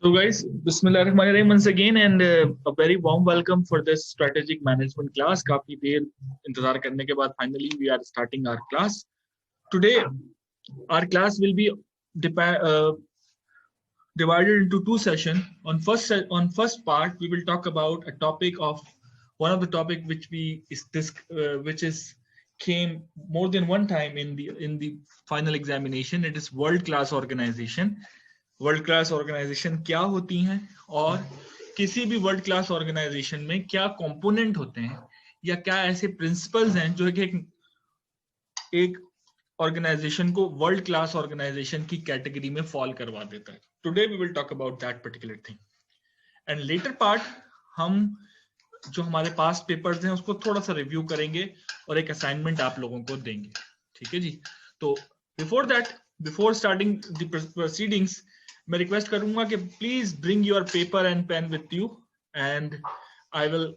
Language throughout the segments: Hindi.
So guys, Bismillahirrahmanirrahim once again and a very warm welcome for this strategic management class. काफी देर इंतजार करने के बाद finally we are starting our class. Today our class will be divided into two sessions. On first part we will talk about a topic of one of the topic which is came more than one time in the final examination. It is world class organization. World class organisation क्या होती हैं और किसी भी वर्ल्ड क्लास ऑर्गेनाइजेशन में क्या कंपोनेंट होते हैं या क्या ऐसे प्रिंसिपल्स हैं जो कि एक ऑर्गेनाइजेशन को वर्ल्ड क्लास ऑर्गेनाइजेशन की कैटेगरी में फॉल करवा देता है. Today we will talk about that particular thing and later part हम जो हमारे पास पेपर्स हैं उसको थोड़ा सा रिव्यू करेंगे और एक असाइनमेंट आप लोगों को देंगे. ठीक है जी. तो बिफोर स्टार्टिंग द प्रोसीडिंग्स मैं रिक्वेस्ट करूंगा कि please bring your paper and pen with you and I will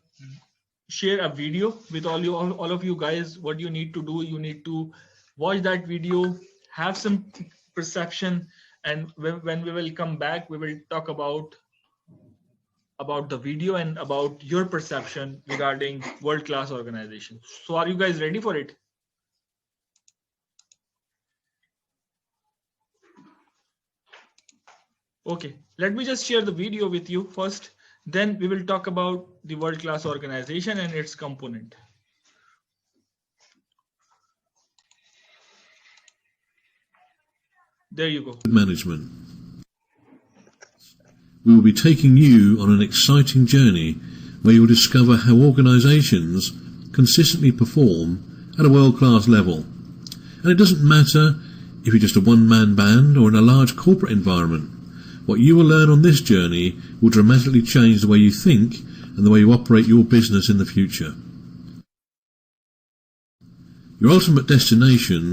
share a video with all of you guys. What you need to do, you need to watch that video, have some perception, and when we will come back we will talk about the video and about your perception regarding world class organization. So are you guys ready for it? Okay, let me just share the video with you first, then we will talk about the world class organization and its component. There you go. Management. We will be taking you on an exciting journey where you will discover how organisations consistently perform at a world-class level. And it doesn't matter if you're just a one-man band or in a large corporate environment. What you will learn on this journey will dramatically change the way you think and the way you operate your business in the future. Your ultimate destination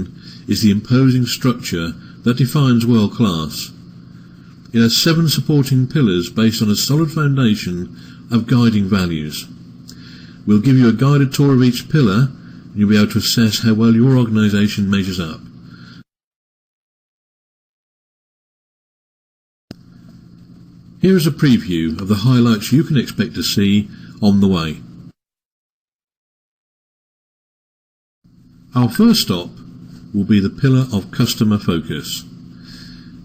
is the imposing structure that defines world class. It has 7 supporting pillars based on a solid foundation of guiding values. We'll give you a guided tour of each pillar and you'll be able to assess how well your organisation measures up. Here is a preview of the highlights you can expect to see on the way. Our first stop will be the pillar of customer focus.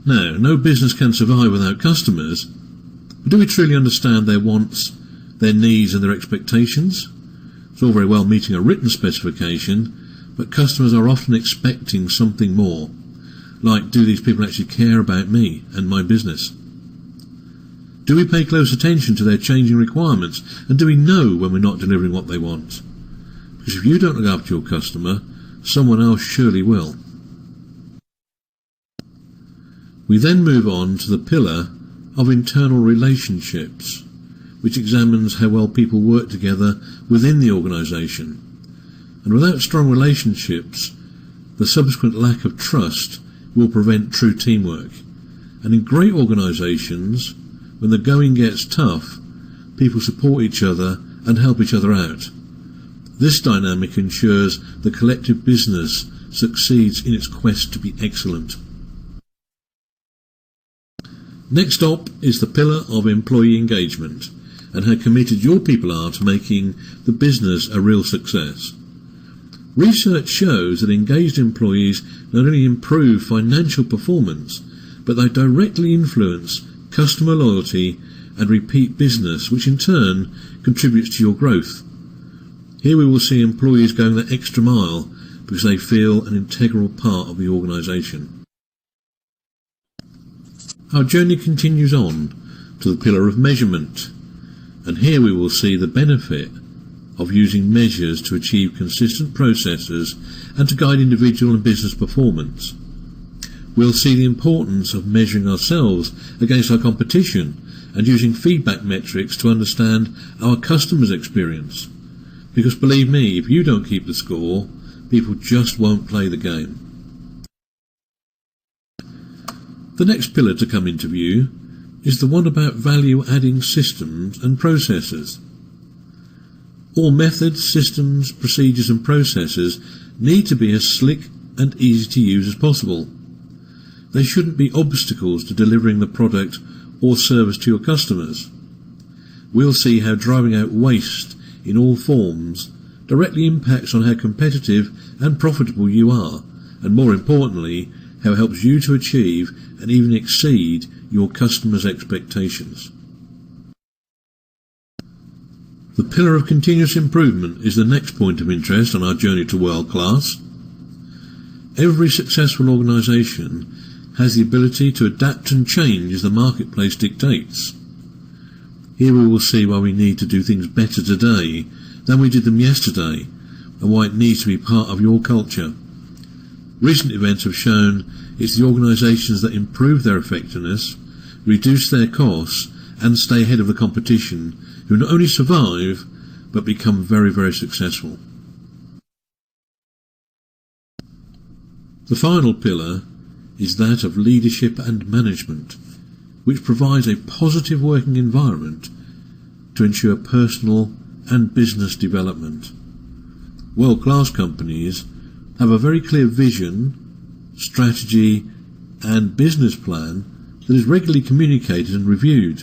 Now, no business can survive without customers, but do we truly understand their wants, their needs and their expectations? It's all very well meeting a written specification, but customers are often expecting something more, like do these people actually care about me and my business? Do we pay close attention to their changing requirements, and do we know when we're not delivering what they want? Because if you don't look after your customer, someone else surely will. We then move on to the pillar of internal relationships, which examines how well people work together within the organisation. And without strong relationships, the subsequent lack of trust will prevent true teamwork. And in great organisations, when the going gets tough, people support each other and help each other out. This dynamic ensures the collective business succeeds in its quest to be excellent. Next up is the pillar of employee engagement and how committed your people are to making the business a real success. Research shows that engaged employees not only improve financial performance, but they directly influence customer loyalty and repeat business, which in turn contributes to your growth. Here we will see employees going the extra mile because they feel an integral part of the organisation. Our journey continues on to the pillar of measurement, and here we will see the benefit of using measures to achieve consistent processes and to guide individual and business performance. We'll see the importance of measuring ourselves against our competition and using feedback metrics to understand our customers' experience. Because believe me, if you don't keep the score, people just won't play the game. The next pillar to come into view is the one about value-adding systems and processes. All methods, systems, procedures and processes need to be as slick and easy to use as possible. They shouldn't be obstacles to delivering the product or service to your customers. We'll see how driving out waste in all forms directly impacts on how competitive and profitable you are, and more importantly, how it helps you to achieve and even exceed your customers' expectations. The pillar of continuous improvement is the next point of interest on our journey to world class. Every successful organisation has the ability to adapt and change as the marketplace dictates. Here we will see why we need to do things better today than we did them yesterday, and why it needs to be part of your culture. Recent events have shown it's the organisations that improve their effectiveness, reduce their costs, and stay ahead of the competition who not only survive, but become very, very successful. The final pillar is that of leadership and management, which provides a positive working environment to ensure personal and business development. World-class companies have a very clear vision, strategy, and business plan that is regularly communicated and reviewed.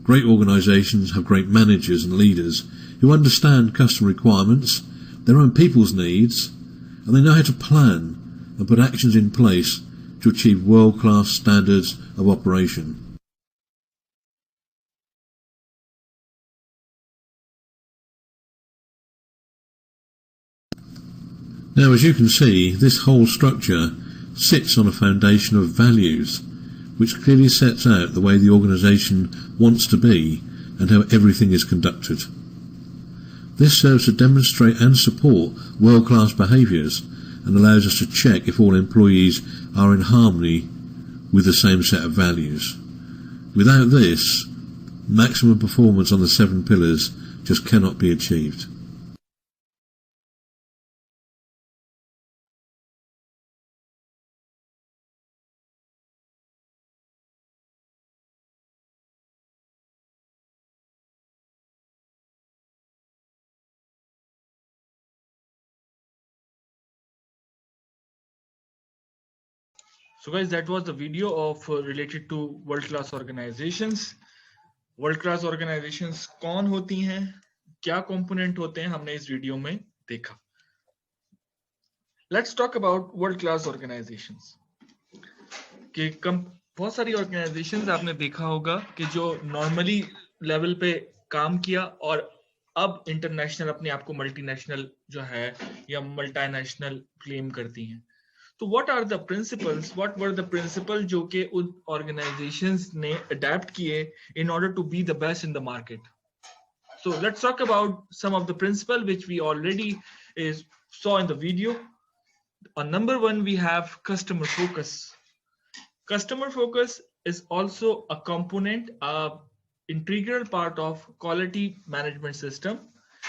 Great organisations have great managers and leaders who understand customer requirements, their own people's needs, and they know how to plan and put actions in place to achieve world-class standards of operation. Now, as you can see, this whole structure sits on a foundation of values, which clearly sets out the way the organisation wants to be and how everything is conducted. This serves to demonstrate and support world-class behaviours and allows us to check if all employees are in harmony with the same set of values. Without this, maximum performance on the 7 pillars just cannot be achieved. So guys, that was the video of related to world-class organizations. World-class organizations कौन होती हैं, क्या component होते हैं, हमने इस वीडियो में देखा. Let's talk about world-class organizations. कि बहुत सारी organizations आपने देखा होगा कि जो normally level पे काम किया और अब international अपने आप को multinational जो है या multinational claim करती हैं. So what are the principles? What were the principles जो कि उन organizations ने adapt किए in order to be the best in the market? So let's talk about some of the principles which we already saw in the video. On number 1, we have customer focus. Customer focus is also a component, integral part of quality management system.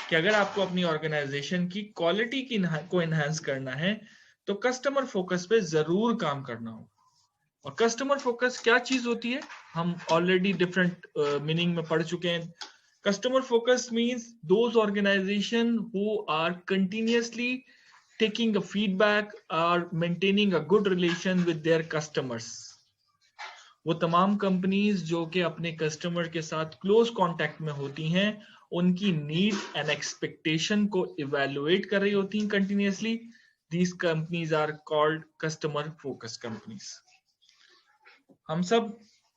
कि अगर आपको अपनी organization की quality को enhance करना है, तो कस्टमर फोकस पे जरूर काम करना होगा. और कस्टमर फोकस क्या चीज होती है, हम ऑलरेडी डिफरेंट मीनिंग में पढ़ चुके हैं. Customer focus means those organisation who are continuously taking a feedback, are maintaining a good relation with their customers. वो तमाम कंपनीज जो कि अपने कस्टमर के साथ क्लोज कांटेक्ट में होती हैं, उनकी नीड एंड एक्सपेक्टेशन को इवैल्यूएट कर रही होती हैं continuously. These companies are called customer focused companies. हम सब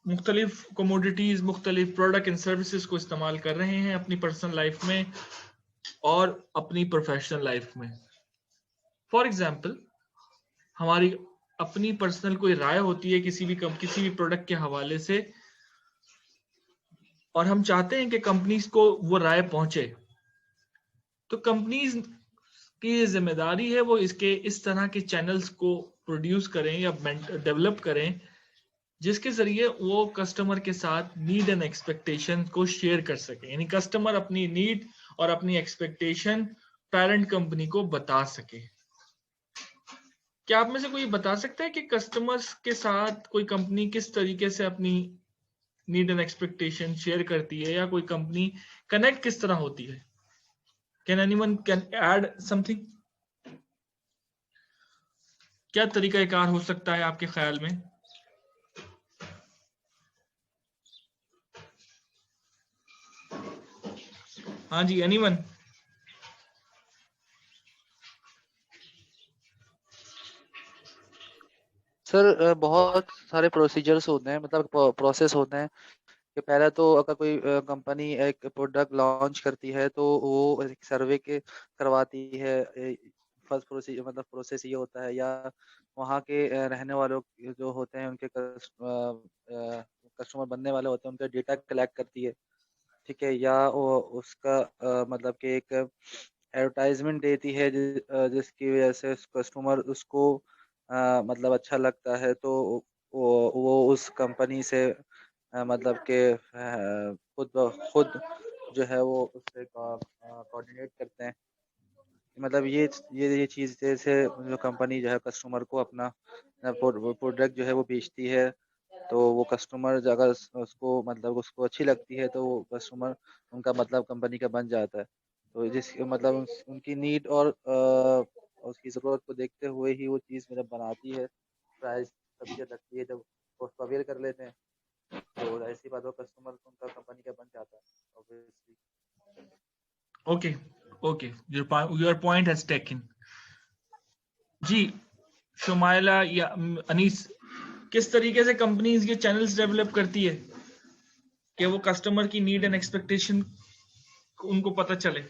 मुख्तलिफ commodities, मुख्तलिफ product and services को इस्तेमाल कर रहे हैं अपनी personal life में और अपनी professional life में. For example, हमारी अपनी personal कोई राय होती है किसी भी product के हवाले से और हम चाहते हैं कि companies को वो राय पहुंचे. तो companies की जिम्मेदारी है वो इस तरह के चैनल्स को प्रोड्यूस करें या डेवलप करें जिसके जरिए वो कस्टमर के साथ नीड एंड एक्सपेक्टेशन को शेयर कर सके. यानी कस्टमर अपनी नीड और अपनी एक्सपेक्टेशन पेरेंट कंपनी को बता सके. क्या आप में से कोई बता सकता है कि कस्टमर्स के साथ कोई कंपनी किस तरीके से अपनी नीड एंड एक्सपेक्टेशन शेयर करती है या कोई कंपनी कनेक्ट किस तरह होती है? Can anyone add something? क्या तरीका कार हो सकता है आपके ख्याल में? हाँ जी, एनीवन? सर बहुत सारे प्रोसीजर्स होते हैं, मतलब प्रोसेस होते हैं कि पहले तो अगर कोई कंपनी एक प्रोडक्ट लॉन्च करती है तो वो एक सर्वे के करवाती है। फर्स्ट प्रोसीजर मतलब प्रोसेस ये होता है, या वहाँ के रहने वालों जो होते हैं उनके कस्टमर बनने वाले होते हैं उनका डेटा कलेक्ट करती है, ठीक है। या वो उसका मतलब कि एक एडवर्टाइजमेंट देती है जिसकी वजह से कस्टमर उसको मतलब अच्छा लगता है तो वो उस कंपनी से मतलब कि खुद ब खुद जो है वो उससे कोऑर्डिनेट करते हैं। मतलब ये चीज़ जैसे जो कंपनी जो है कस्टमर को अपना प्रोडक्ट जो है वो बेचती है, तो वो कस्टमर अगर उसको मतलब उसको अच्छी लगती है तो वो कस्टमर उनका मतलब कंपनी का बन जाता है। तो जिस मतलब उनकी नीड और उसकी ज़रूरत को देखते हुए ही वो चीज़ मतलब बनाती है, प्राइस सब चीज़ रखती है। जब उसको अवेयर कर लेते हैं तो ऐसी बात हो कस्टमर उनका कंपनी का बन जाता है obviously. Okay, okay. Your point has taken. जी, शुमाइला या अनीस, किस तरीके से कंपनीज ये चैनल्स डेवलप करती है कि वो कस्टमर की नीड एंड एक्सपेक्टेशन उनको पता चले?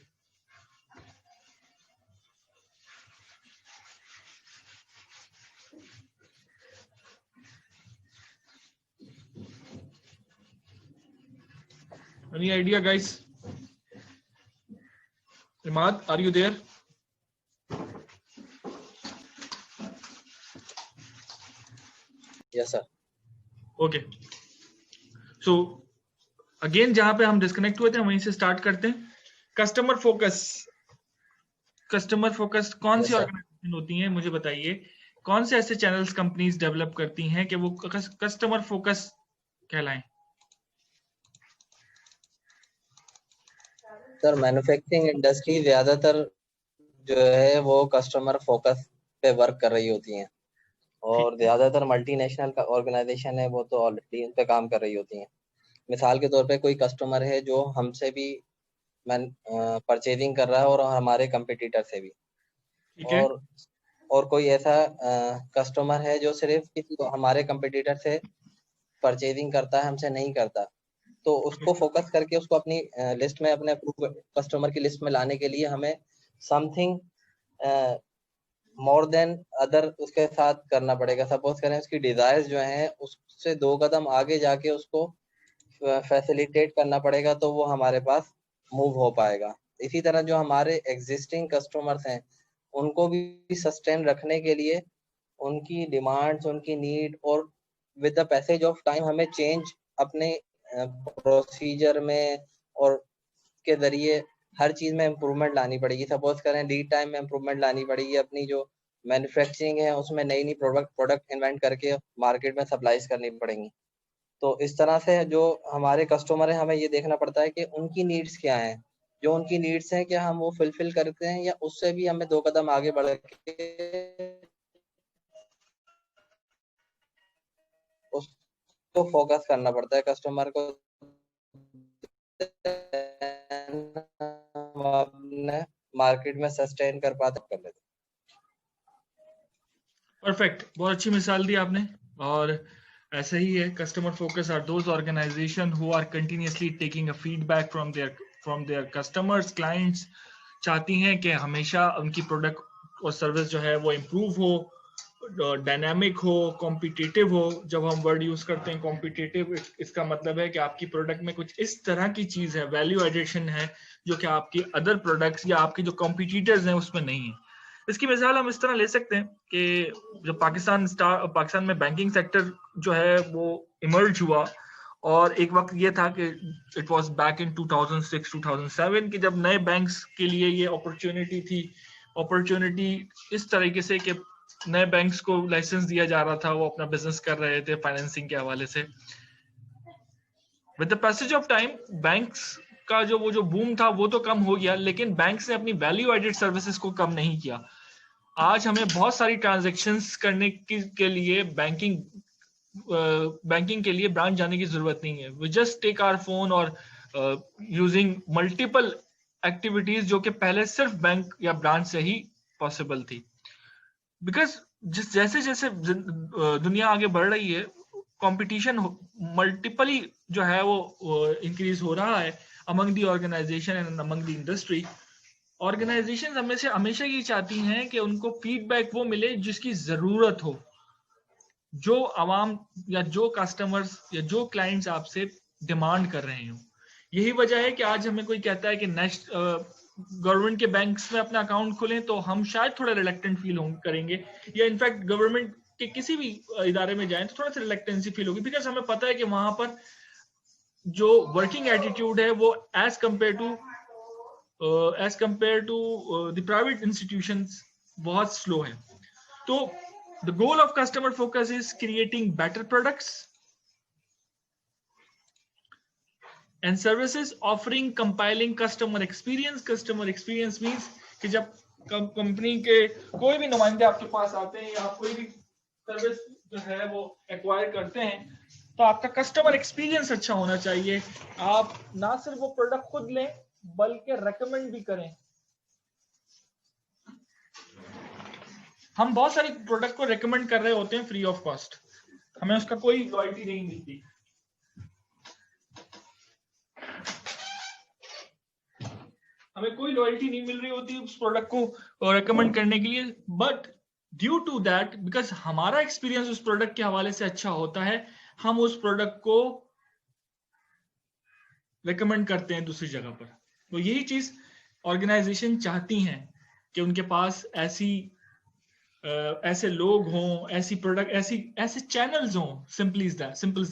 Any idea, guys? Imad, are you there? Yes, sir. Okay. So again जहां पे हम डिस्कनेक्ट हुए थे वहीं से स्टार्ट करते हैं। कस्टमर फोकस कौन Yes, सी sir. ऑर्गेनाइजेशन होती हैं, मुझे बताइए। कौन से ऐसे चैनल्स कंपनीज डेवलप करती हैं कि वो कस्टमर फोकस कहलाएं? सर मैन्युफैक्चरिंग इंडस्ट्री ज्यादातर जो है वो कस्टमर फोकस पे वर्क कर रही होती हैं, और ज्यादातर मल्टीनेशनल का ऑर्गेनाइजेशन है वो तो ऑलरेडी इन पे काम कर रही होती हैं। मिसाल के तौर पे कोई कस्टमर है जो हमसे भी परचेजिंग कर रहा है और हमारे कंपटीटर से भी, ठीक है, और कोई ऐसा कस्टमर है जो सिर्फ किसी हमारे कंपटीटर से परचेजिंग करता है, हमसे नहीं करता, तो उसको फोकस करके उसको अपनी लिस्ट में अपने कस्टमर की लिस्ट में लाने के लिए हमें समथिंग मोर देन अदर उसके साथ करना पड़ेगा। सपोज करें उसकी डिजायर्स जो हैं उससे 2 कदम आगे जाके उसको फैसिलिटेट करना पड़ेगा, तो वो हमारे पास मूव हो पाएगा। इसी तरह जो हमारे एग्जिस्टिंग कस्टमर्स हैं उनको भी सस्टेन रखने के लिए उनकी डिमांड्स, उनकी नीड और with the passage of time हमें चेंज अपने प्रोसीजर में और के जरिए हर चीज में इम्प्रूवमेंट लानी पड़ेगी। सपोज करें लीड टाइम में इम्प्रूवमेंट लानी पड़ेगी, अपनी जो मैन्युफैक्चरिंग है उसमें नई नई प्रोडक्ट इन्वेंट करके मार्केट में सप्लाईज करनी पड़ेंगी। तो इस तरह से जो हमारे कस्टमर हैं हमें ये देखना पड़ता है कि उनकी नीड्स क्या हैं, जो उनकी नीड्स हैं क्या हम वो फुलफिल करते हैं, या उससे भी हमें 2 कदम आगे बढ़ के उसको फोकस करना पड़ता है कस्टमर को अपने मार्केट में सस्टेन कर पाते कर लेते। परफेक्ट, बहुत अच्छी मिसाल दी आपने। और ऐसा ही है, customer focus are those organisation who are continuously taking a feedback from their customers, clients. चाहती हैं कि हमेशा उनकी प्रोडक्ट और सर्विस जो है वो इम्प्रूव हो, डायनामिक हो, कॉम्पिटिटिव हो। जब हम वर्ड यूज करते हैं कॉम्पिटिटिव, इसका मतलब है कि आपकी प्रोडक्ट में कुछ इस तरह की चीज है, वैल्यू एडिशन है, जो कि आपकी अदर प्रोडक्ट्स या आपके जो कॉम्पिटिटर्स हैं उसमें नहीं है। इसकी मिसाल हम इस तरह ले सकते हैं कि जब पाकिस्तान में बैंकिंग सेक्टर जो है वो इमर्ज हुआ, और एक वक्त ये था कि इट वाज बैक इन 2006-2007 कि जब नए बैंक्स के लिए ये अपॉर्चुनिटी इस तरीके से कि नए बैंक्स को लाइसेंस दिया जा रहा था, वो अपना बिजनेस कर रहे थे फाइनेंसिंग के हवाले से। With the passage of time banks का जो बूम था वो तो कम हो गया, लेकिन बैंक्स ने अपनी वैल्यू एडेड सर्विसेज को कम नहीं किया। आज हमें बहुत सारी ट्रांजैक्शंस करने के लिए बैंकिंग के लिए ब्रांच जाने की जरूरत नहीं है। We just take our phone और यूजिंग मल्टीपल एक्टिविटीज जो कि पहले सिर्फ बैंक या ब्रांच से ही पॉसिबल थी। बिकॉज जैसे जैसे दुनिया आगे बढ़ रही है, कंपटीशन मल्टीपली जो है वो इंक्रीज हो रहा है among the organisation and among the industry. Organisation हमेशा ये चाहती हैं कि उनको फीडबैक वो मिले जिसकी जरूरत हो, जो आवाम या जो कस्टमर्स या जो क्लाइंट्स आपसे डिमांड कर रहे हो। यही वजह है कि आज हमें कोई कहता है कि गवर्नमेंट के बैंक्स में अपना अकाउंट खोलें तो हम शायद थोड़ा रिलेक्टेंट फील करेंगे, या इनफैक्ट गवर्नमेंट के किसी भी इदारे में जाएं तो थोड़ा सा रिलेक्टेंसी फील होगी, बिकॉज हमें पता है कि वहां पर जो वर्किंग एटीट्यूड है वो as compare to the private institutions बहुत स्लो है। तो the goal of customer focus is creating better products and services offering compiling customer experience. Customer experience means कि जब कंपनी के कोई भी नुमाइंदे आपके पास आते हैं या आप कोई भी सर्विस जो है वो एक्वायर करते हैं तो आपका कस्टमर एक्सपीरियंस अच्छा होना चाहिए। आप ना सिर्फ वो प्रोडक्ट खुद लें बल्कि रेकमेंड भी करें। हम बहुत सारी प्रोडक्ट को रेकमेंड कर रहे होते हैं फ्री ऑफ कॉस्ट, हमें उसका कोई रॉयल्टी नहीं मिलती। हमें कोई लॉयल्टी नहीं मिल रही होती उस प्रोडक्ट को रेकमेंड करने के लिए, but due to that, because हमारा एक्सपीरियंस उस प्रोडक्ट के हवाले से अच्छा होता है, हम उस प्रोडक्ट को रेकमेंड करते हैं दूसरी जगह पर। तो यही चीज ऑर्गेनाइजेशन चाहती हैं कि उनके पास ऐसे लोग हों, ऐसी प्रोडक्ट, ऐसे चैनल्स हों, सिंपल इज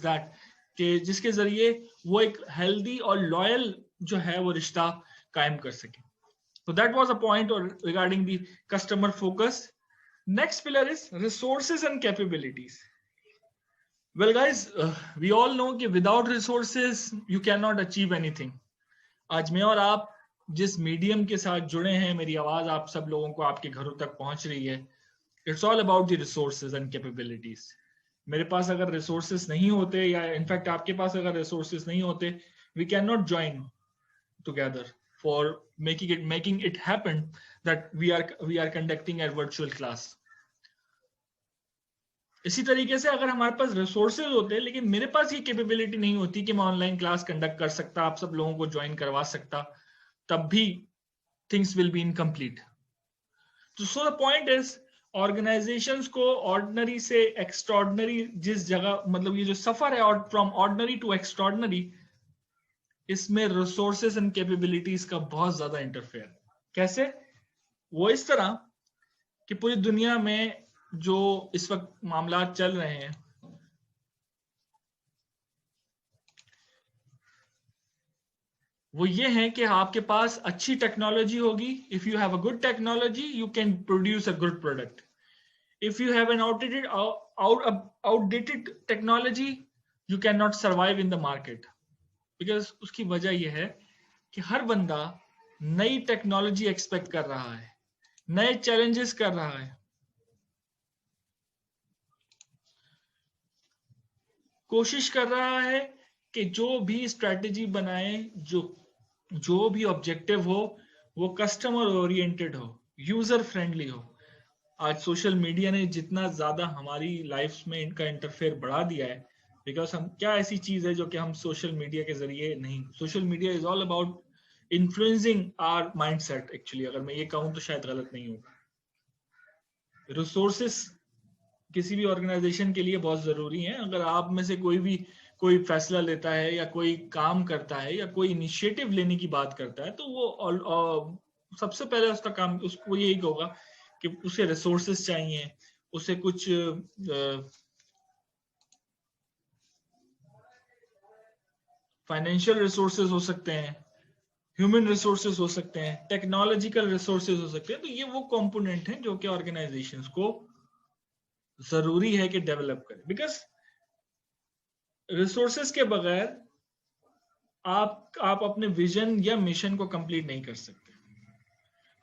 दैट कि जिसके जरिए वो एक हेल्दी और लॉयल जो है वो रिश्ता कायम कर सके। So that was a point regarding the customer focus. Next pillar is resources and capabilities. Well guys, we all know कि without resources you cannot achieve anything. आज मैं और आप जिस मीडियम के साथ जुड़े हैं, मेरी आवाज आप सब लोगों को आपके घरों तक पहुंच रही है, it's all about the resources and capabilities. मेरे पास अगर resources नहीं होते या इनफैक्ट आपके पास अगर resources नहीं होते, we cannot join together for making it happen that we are conducting a virtual class. इसी तरीके से अगर हमारे पास रिसोर्सेज होते हैं लेकिन मेरे पास ये कैपेबिलिटी नहीं होती कि मैं ऑनलाइन क्लास कंडक्ट कर सकता, आप सब लोगों को ज्वाइन करवा सकता, तब भी things will be incomplete. So the point is organisations को ऑर्डिनरी से एक्स्ट्राऑर्डिनरी, जिस जगह मतलब ये जो सफर है फ्रॉम ऑर्डिनरी टू एक्स्ट्राऑर्डिनरी, इसमें रिसोर्सेज एंड कैपेबिलिटीज का बहुत ज्यादा इंटरफेयर। कैसे? वो इस तरह कि पूरी दुनिया में जो इस वक्त मामला चल रहे हैं, वो ये है कि आपके पास अच्छी टेक्नोलॉजी होगी। If you have a good technology you can produce a good product. If you have an outdated technology you can not survive in the market. Because उसकी वजह यह है कि हर बंदा नई टेक्नोलॉजी एक्सपेक्ट कर रहा है, नए चैलेंजेस कर रहा है, कोशिश कर रहा है कि जो भी स्ट्रेटेजी बनाए, जो भी ऑब्जेक्टिव हो वो कस्टमर ओरिएंटेड हो, यूजर फ्रेंडली हो। आज सोशल मीडिया ने जितना ज्यादा हमारी लाइफ में इनका इंटरफेयर बढ़ा दिया है, बिकॉज हम क्या ऐसी चीज है जो कि हम सोशल मीडिया के जरिए नहीं, social media is all about influencing our mindset. Actually अगर मैं ये कहूं तो शायद गलत नहीं होगा। रिसोर्सेस किसी भी ऑर्गेनाइजेशन के लिए बहुत जरूरी है। अगर आप में से कोई फैसला लेता है या कोई काम करता है या कोई इनिशिएटिव लेने की बात करता है तो वो सबसे पहले उसका काम उसको यही होगा कि उसे रिसोर्सेस चाहिए, उसे कुछ फाइनेंशियल रिसोर्सेज हो सकते हैं, ह्यूमन रिसोर्सेज हो सकते हैं, टेक्नोलॉजिकल रिसोर्सेज हो सकते हैं। तो ये वो कंपोनेंट हैं जो कि ऑर्गेनाइजेशंस को जरूरी है कि डेवलप करें। बिकॉज रिसोर्सेज के बगैर आप अपने विजन या मिशन को कंप्लीट नहीं कर सकते।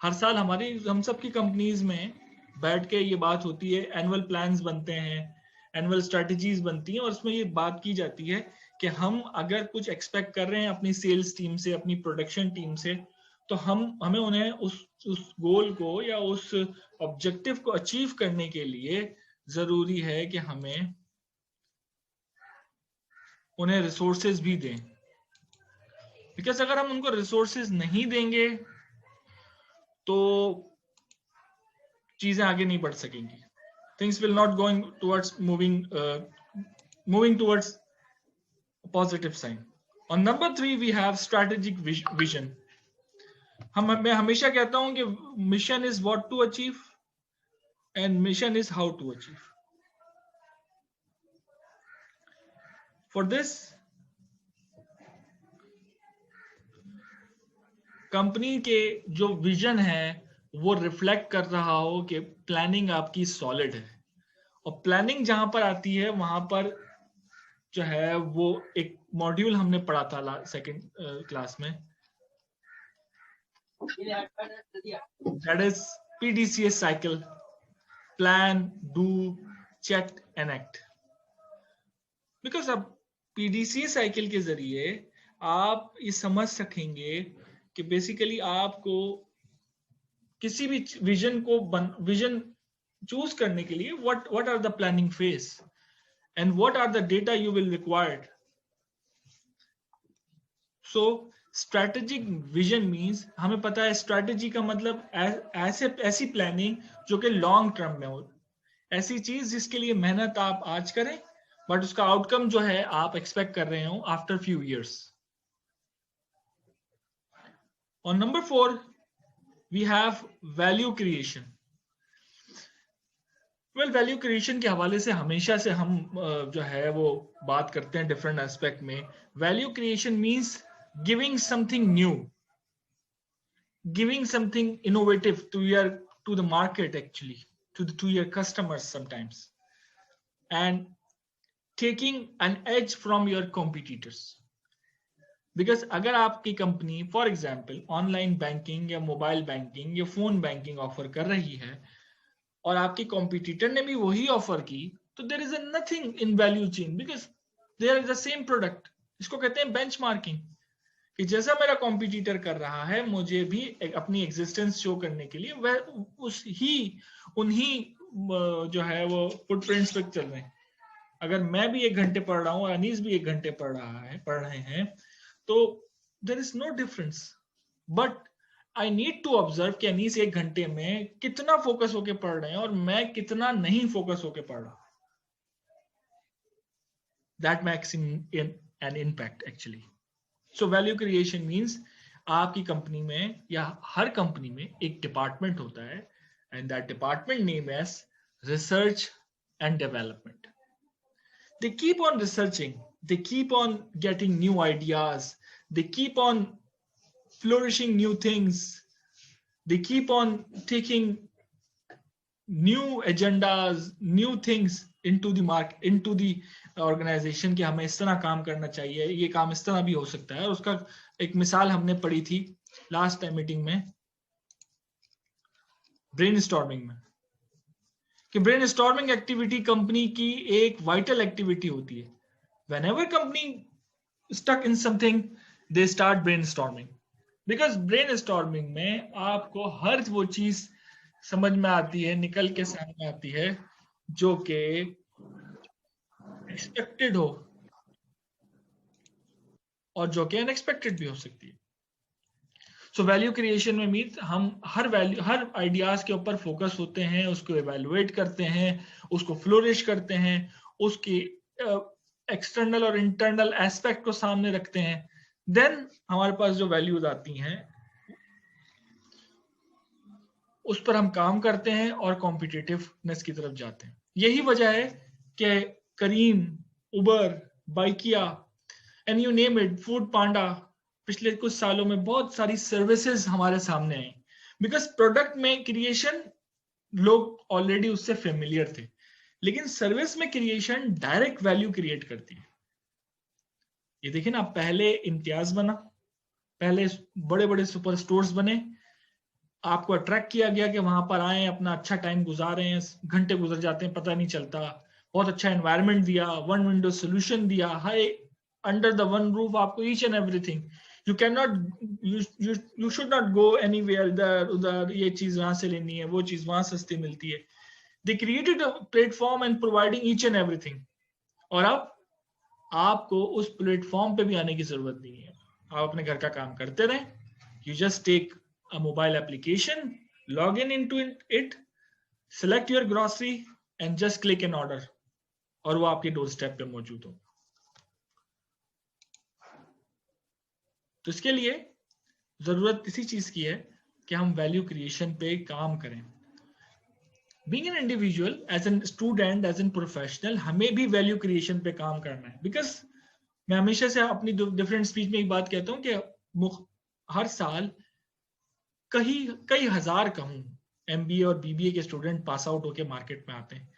हर साल हम सब की कंपनीज में बैठ के ये बात होती है, एनुअल प्लान्स बनते हैं, एनुअल स्ट्रेटजीज बनती हैं और उसमें ये बात की जाती है कि हम अगर कुछ एक्सपेक्ट कर रहे हैं अपनी सेल्स टीम से, अपनी प्रोडक्शन टीम से, तो हमें उन्हें उस गोल को या उस ऑब्जेक्टिव को अचीव करने के लिए जरूरी है कि हमें उन्हें रिसोर्सेज भी दें, बिकॉज अगर हम उनको रिसोर्सेज नहीं देंगे तो चीजें आगे नहीं बढ़ सकेंगी. Things will not going towards moving towards a positive sign. On number 3 we have strategic vision. मैं हमेशा कहता हूं कि mission is what to achieve and mission is how to achieve. For this, company के जो विजन है वो रिफ्लेक्ट कर रहा हो कि प्लानिंग आपकी सॉलिड है, और प्लानिंग जहां पर आती है वहां पर जो है वो एक मॉड्यूल हमने पढ़ा था सेकंड क्लास में, that is PDCA cycle, plan, do, check and act. Because अब PDCA साइकिल के जरिए आप ये समझ सकेंगे कि बेसिकली आपको किसी भी विजन चूज करने के लिए what are the planning phase and what are the data you will required. So strategic vision means हमें पता है strategy का मतलब ऐसी प्लानिंग जो कि लॉन्ग टर्म में हो, ऐसी चीज जिसके लिए मेहनत आप आज करें बट उसका आउटकम जो है आप एक्सपेक्ट कर रहे हो after few years. On number 4 we have value creation. Well, value creation के हवाले से हमेशा से हम जो है वो बात करते हैं डिफरेंट एस्पेक्ट में. Value creation means giving something new, giving something innovative to the market, actually to your customers sometimes, and taking an edge from your competitors. Because अगर आपकी company for example online banking या मोबाइल बैंकिंग या फोन बैंकिंग ऑफर कर रही है और आपके कॉम्पिटिटर ने भी वही ऑफर की, तो there is nothing in value chain because there is the same product. इसको कहते हैं बेंचमार्किंग, कि जैसा मेरा कॉम्पिटिटर कर रहा है मुझे भी अपनी एग्जिस्टेंस शो करने के लिए वह उन्हीं जो है वो फुटप्रिंट्स पे चल रहे हैं. अगर मैं भी 1 घंटे पढ़ रहा हूँ और अनीस भी 1 घंटे पढ़ रहे हैं, तो there is no difference, but I need to observe कि अनीस 1 घंटे में कितना फोकस होके पढ़ रहे हैं और मैं कितना नहीं फोकस होके पढ़ रहा. That makes an impact actually. So value creation means आपकी कंपनी में या हर कंपनी में एक डिपार्टमेंट होता है, and that department name is research and development. They keep on researching, they keep on getting new ideas, they keep on flourishing new things, they keep on taking new agendas, new things into the market, into the organization कि हमें इस तरह काम करना चाहिए, ये काम इस तरह भी हो सकता है. और उसका एक मिसाल हमने पढ़ी थी लास्ट टाइम मीटिंग में, ब्रेनस्टॉर्मिंग में, कि ब्रेनस्टॉर्मिंग एक्टिविटी कंपनी की एक वाइटल एक्टिविटी होती है. Whenever company stuck in something, they start brainstorming. Because brainstorming में आपको हर वो चीज समझ में आती है, निकल के सामने आती है जो कि एक्सपेक्टेड हो और जो कि अनएक्सपेक्टेड भी हो सकती है. सो वैल्यू क्रिएशन में मीन हम हर आइडियाज के ऊपर फोकस होते हैं, उसको इवेलुएट करते हैं, उसको फ्लोरिश करते हैं, उसकी एक्सटर्नल और इंटरनल एस्पेक्ट को सामने रखते हैं. देन हमारे पास जो वैल्यूज आती हैं उस पर हम काम करते हैं और कॉम्पिटिटिवनेस की तरफ जाते हैं. यही वजह है कि Careem, Uber, Bykea and you name it, Foodpanda, पिछले कुछ सालों में बहुत सारी सर्विसेज हमारे सामने आई. बिकॉज प्रोडक्ट में क्रिएशन लोग ऑलरेडी उससे फेमिलियर थे, लेकिन सर्विस में क्रिएशन डायरेक्ट वैल्यू क्रिएट करती है. ये देखिए ना, पहले इम्तियाज बना, पहले बड़े बड़े सुपर स्टोर्स बने, आपको अट्रैक्ट किया गया कि वहां पर आए, अपना अच्छा टाइम गुजारे हैं, घंटे गुजर जाते हैं पता नहीं चलता, बहुत अच्छा एनवायरनमेंट दिया, वन विंडो सोल्यूशन दिया, high under the one roof आपको each and everything. You cannot, you should not go anywhere उधर ये चीज वहां से लेनी है, वो चीज वहां सस्ती मिलती है. They created a platform and providing each and everything. और अब आपको उस प्लेटफॉर्म पे भी आने की जरूरत नहीं है. आप अपने घर का काम करते रहें. You just take a mobile application, log into it, select your grocery and just click an order. और वो आपके डोर स्टेप पे मौजूद हो. तो इसके लिए जरूरत इसी चीज की है कि हम वैल्यू क्रिएशन पे काम करें. Being an individual, as a student, as a professional, हमें भी वैल्यू क्रिएशन पे काम करना है. बिकॉज मैं हमेशा से अपनी डिफरेंट स्पीच में एक बात कहता हूँ कि हर साल कई हजार कहूँ MBA और BBA के स्टूडेंट पास आउट होके मार्केट में आते हैं.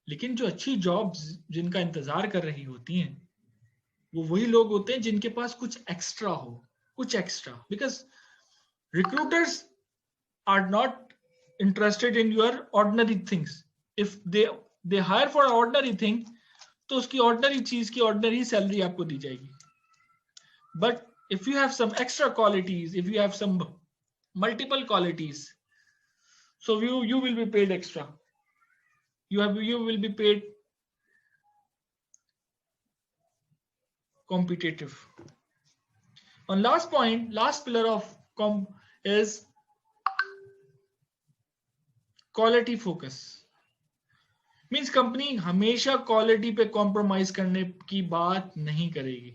लेकिन जो अच्छी जॉब्स जिनका इंतजार कर रही होती हैं वो वही लोग होते हैं जिनके पास कुछ एक्स्ट्रा हो, कुछ extra. Because recruiters are not interested in your ordinary things. If they hire for an ordinary thing, तो उसकी ordinary चीज की ordinary salary आपको दी जाएगी. But if you have some extra qualities, if you have some multiple qualities, so you will be paid extra. You will be paid competitive. On last point, last pillar of is quality focus. Means company हमेशा क्वालिटी पे कॉम्प्रोमाइज करने की बात नहीं करेगी.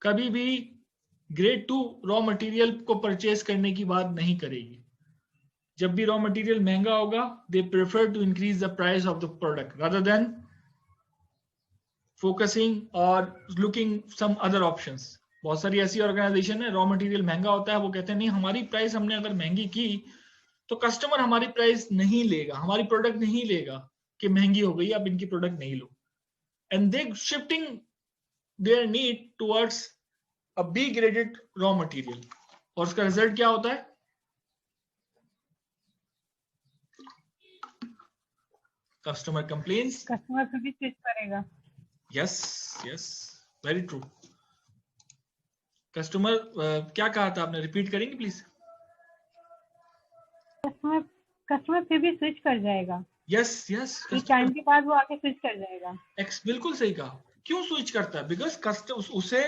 कभी भी ग्रेड 2 रॉ मटेरियल को परचेज करने की बात नहीं करेगी. जब भी रॉ मटेरियल महंगा होगा, they prefer to increase the price of the product rather than focusing और लुकिंग सम अदर ऑप्शंस. बहुत सारी ऐसी ऑर्गेनाइजेशन है, रॉ मटेरियल महंगा होता है, वो कहते हैं नहीं हमारी प्राइस हमने अगर महंगी की तो कस्टमर हमारी प्राइस नहीं लेगा, हमारी प्रोडक्ट नहीं लेगा कि महंगी हो गई, आप इनकी प्रोडक्ट नहीं लो. And they shifting their need towards a B graded raw material. और उसका रिजल्ट क्या होता है? कस्टमर कंप्लेन्स, कस्टमर फिर भी स्विच करेगा. Yes very true. कस्टमर क्या कहा था आपने, रिपीट करेंगे प्लीज? कस्टमर फिर भी स्विच कर जाएगा. यस एक टाइम के बाद वो आके स्विच कर जाएगा. बिल्कुल सही कहा. क्यों स्विच करता है? बिकॉज उसे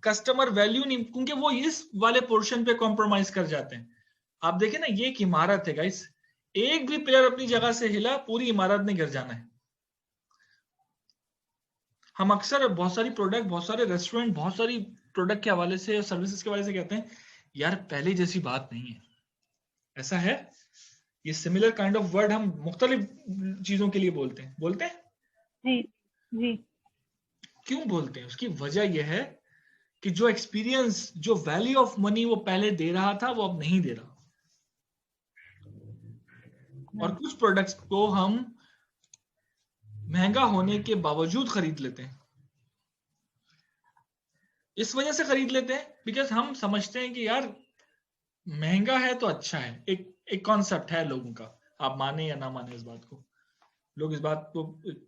कस्टमर वैल्यू नहीं, क्योंकि वो इस वाले पोर्शन पे कॉम्प्रोमाइज कर जाते हैं. आप देखें ना, ये एक इमारत है गाइस, एक भी प्लेयर अपनी जगह से हिला पूरी इमारत ने गिर जाना है. हम अक्सर बहुत सारी प्रोडक्ट, बहुत सारे रेस्टोरेंट, बहुत सारी प्रोडक्ट के हवाले से, सर्विसेज के हवाले से कहते हैं यार पहले जैसी बात नहीं है. ऐसा है, ये सिमिलर काइंड ऑफ वर्ड हम मुख्तलिफ चीजों के लिए बोलते हैं. जी. क्यों बोलते हैं? उसकी वजह यह है कि जो एक्सपीरियंस, जो वैल्यू ऑफ मनी वो पहले दे रहा था वो अब नहीं दे रहा. और कुछ प्रोडक्ट्स को हम महंगा होने के बावजूद खरीद लेते हैं. इस वजह से खरीद लेते हैं बिकॉज हम समझते हैं कि यार महंगा है तो अच्छा है. एक कॉन्सेप्ट है लोगों का, आप माने या ना माने इस बात को, लोग इस बात को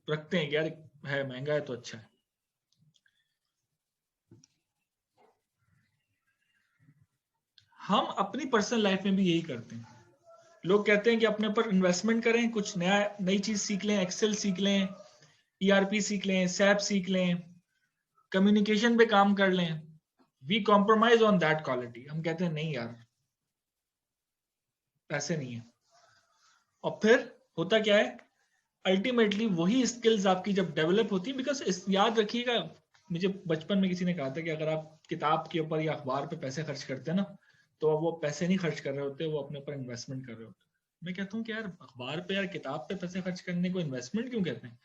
रखते हैं कि यार है महंगा है तो अच्छा है. हम अपनी पर्सनल लाइफ में भी यही करते हैं. लोग कहते हैं कि अपने ऊपर इन्वेस्टमेंट करें, कुछ नई चीज सीख लें, एक्सेल सीख लें, ERP सीख लें, SAP सीख लें, कम्युनिकेशन पे काम कर लें. We compromise on that quality. हम कहते हैं नहीं यार पैसे नहीं है. और फिर होता क्या है, अल्टीमेटली वही स्किल्स आपकी जब डेवलप होती है, बिकॉज याद रखिएगा, मुझे बचपन में किसी ने कहा था कि अगर आप किताब के ऊपर या अखबार पे पैसे खर्च करते हैं ना, तो वो पैसे नहीं खर्च कर रहे होते, वो अपने ऊपर इन्वेस्टमेंट कर रहे होते. मैं कहता हूँ कि यार अखबार पे यार किताब पे पैसे खर्च करने को इन्वेस्टमेंट क्यों कहते हैं?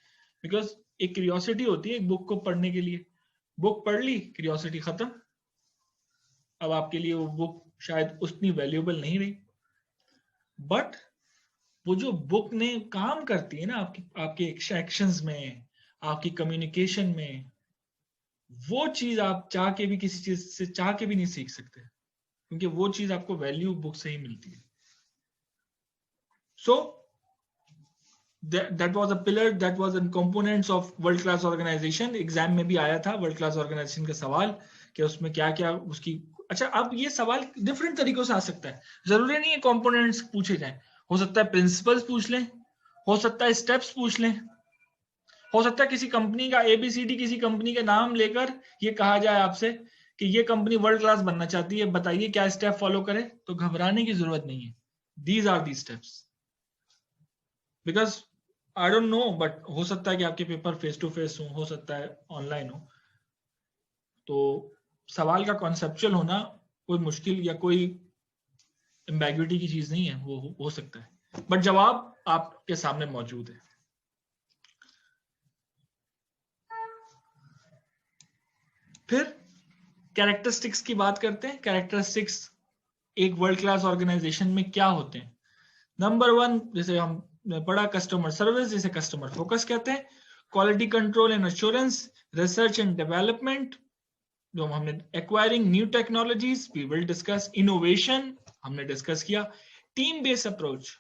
बिकॉज एक क्यूरियोसिटी होती है एक बुक को पढ़ने के लिए. बुक पढ़ ली, क्यूरियोसिटी खत्म. अब आपके लिए वो बुक शायद उतनी वैल्यूएबल नहीं रही. बट वो जो बुक ने काम करती है ना आपके एक्शंस में, आपकी कम्युनिकेशन में, वो चीज आप चाह के भी किसी चीज से चाह के भी नहीं सीख सकते, क्योंकि वो चीज आपको वैल्यू बुक से ही मिलती है. सो that was a pillar, that was a components of world class organization. Exam में भी आया था वर्ल्ड क्लास ऑर्गेनाइजेशन का सवाल कि उसमें क्या क्या उसकी। अच्छा, अब ये सवाल डिफरेंट तरीकों से आ सकता है, जरूरी नहीं है कंपोनेंट्स पूछे जाएं, हो सकता है प्रिंसिपल्स पूछ लें, हो सकता है स्टेप्स पूछ लें, हो सकता है किसी कंपनी का ABCD किसी कंपनी के नाम लेकर ये कहा जाए आपसे कि ये कंपनी वर्ल्ड क्लास बनना चाहती है, बताइए क्या स्टेप फॉलो करे। तो घबराने की जरूरत नहीं है, these are the steps. Because I don't know, but हो सकता है कि आपके पेपर फेस टू फेस हो सकता है ऑनलाइन हो, तो सवाल का कॉन्सेप्चुअल होना कोई मुश्किल या कोई एम्बैग्युइटी की चीज नहीं है, वो हो सकता है, बट जवाब आपके सामने मौजूद है। फिर कैरेक्टरिस्टिक्स की बात करते हैं। कैरेक्टरिस्टिक्स एक वर्ल्ड क्लास ऑर्गेनाइजेशन में क्या होते हैं। नंबर 1, जैसे हम पढ़ा, कस्टमर सर्विस, जिसे कस्टमर फोकस कहते हैं, quality control and assurance, research and development, जो हमने acquiring new technologies, we will discuss, innovation हमने डिस्कस किया, team based approach,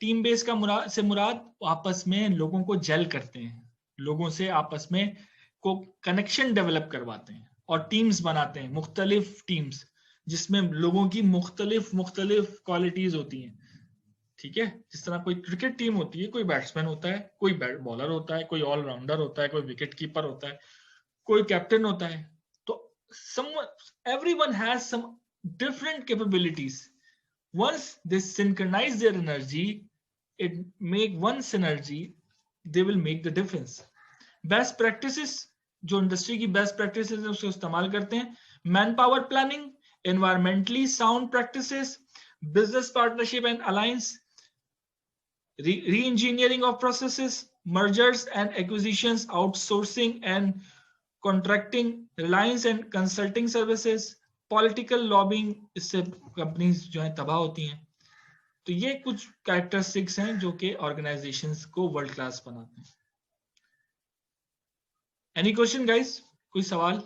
team based का से मुराद आपस में लोगों को जेल करते हैं, लोगों से आपस में को कनेक्शन डेवलप करवाते हैं और टीम्स बनाते हैं, मुख्तलिफ टीम्स जिसमें लोगों की मुख्तलिफ क्वालिटीज होती हैं। ठीक है, जिस तरह कोई क्रिकेट टीम होती है, कोई बैट्समैन होता है, कोई बॉलर होता है, कोई ऑलराउंडर होता है, कोई विकेट कीपर होता है, कोई कैप्टन होता है, तो everyone has some different capabilities. Once they synchronize their energy, it make one synergy, they will make the difference. Best practices, जो इंडस्ट्री की बेस्ट प्रैक्टिसेस है उसको इस्तेमाल करते हैं, man power planning, environmentally sound practices, business partnership and alliance, re-engineering of processes, mergers and acquisitions, outsourcing and contracting, reliance and consulting services, political lobbying, इससे कंपनीज जो है तबाह होती हैं। तो ये कुछ कैरेक्टरिस्टिक्स हैं जो कि ऑर्गेनाइजेशंस को वर्ल्ड क्लास बनाते हैं। एनी क्वेश्चन गाइस, कोई सवाल?